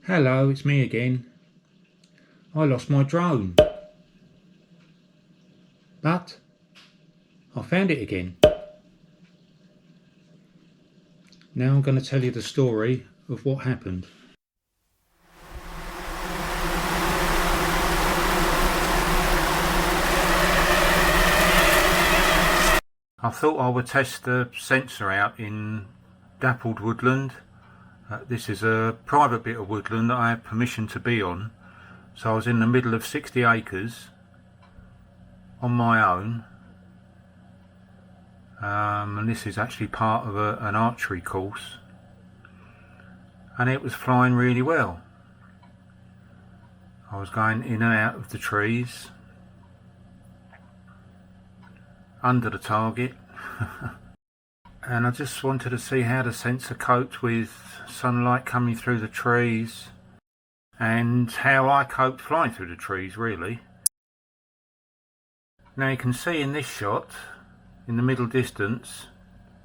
Hello, it's me again. I lost my drone, but I found it again. Now I'm going to tell you the story of what happened. I thought I would test the sensor out in dappled woodland. This is a private bit of woodland that I have permission to be on. So I was in the middle of 60 acres on my own. And this is actually part of an archery course. And it was flying really well. I was going in and out of the trees, under the target. And I just wanted to see how the sensor coped with sunlight coming through the trees and how I coped flying through the trees, really. Now you can see in this shot, in the middle distance,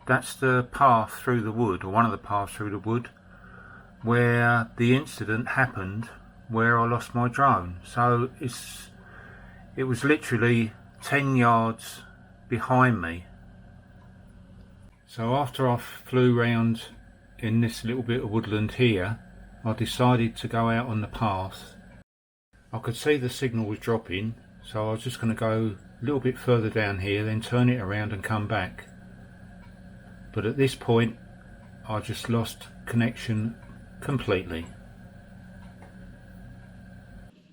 that's the path through the wood, or one of the paths through the wood, where the incident happened, where I lost my drone. So it was literally 10 yards behind me. So after I flew round in this little bit of woodland here, I decided to go out on the path. I could see the signal was dropping, so I was just going to go a little bit further down here, then turn it around and come back. But at this point I just lost connection completely.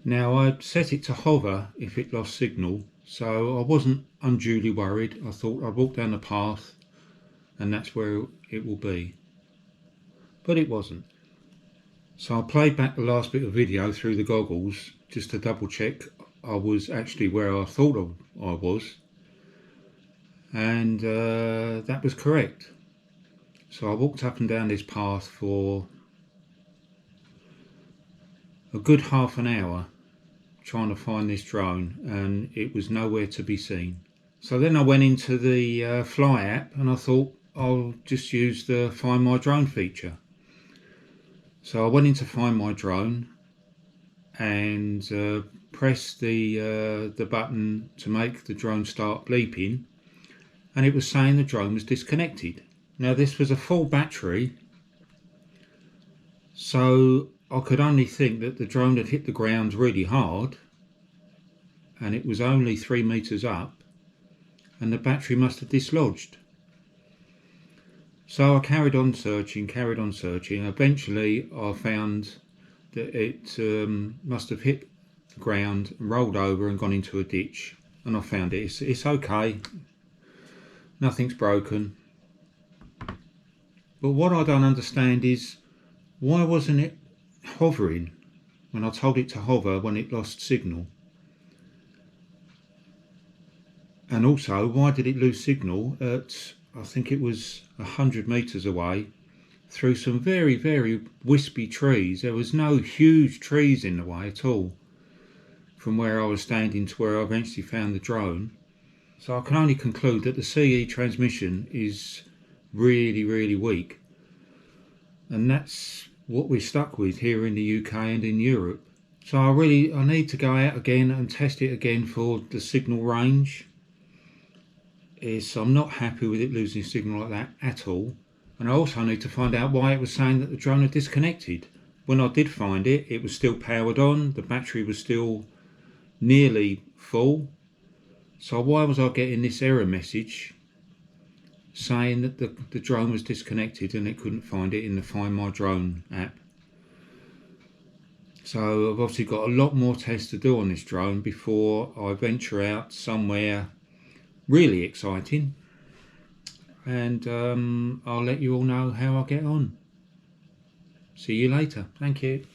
Now I'd set it to hover if it lost signal, so I wasn't unduly worried. I thought I'd walk down the path and that's where it will be. But it wasn't. So I played back the last bit of video through the goggles just to double check I was actually where I thought I was. And that was correct. So I walked up and down this path for a good half an hour trying to find this drone, and it was nowhere to be seen. So then I went into the Fly app and I thought I'll just use the Find My Drone feature. So I went into Find My Drone and pressed the button to make the drone start bleeping, and it was saying the drone was disconnected. Now this was a full battery, so I could only think that the drone had hit the ground really hard, and it was only 3 meters up, and the battery must have dislodged. So I carried on searching. Eventually I found that it must have hit the ground, rolled over and gone into a ditch, and I found it. It's okay, nothing's broken. But what I don't understand is, why wasn't it hovering when I told it to hover when it lost signal? And also, why did it lose signal at, I think it was 100 meters away, through some very, very wispy trees? There was no huge trees in the way at all from where I was standing to where I eventually found the drone. So I can only conclude that the CE transmission is really, really weak, and that's what we're stuck with here in the UK and in Europe. So I need to go out again and test it again for the signal range. I'm not happy with it losing signal like that at all. And I also need to find out why it was saying that the drone had disconnected. When I did find it, it was still powered on, the battery was still nearly full. So why was I getting this error message saying that the drone was disconnected and it couldn't find it in the Find My Drone app? So I've obviously got a lot more tests to do on this drone before I venture out somewhere really exciting, and I'll let you all know how I get on. See you later. Thank you.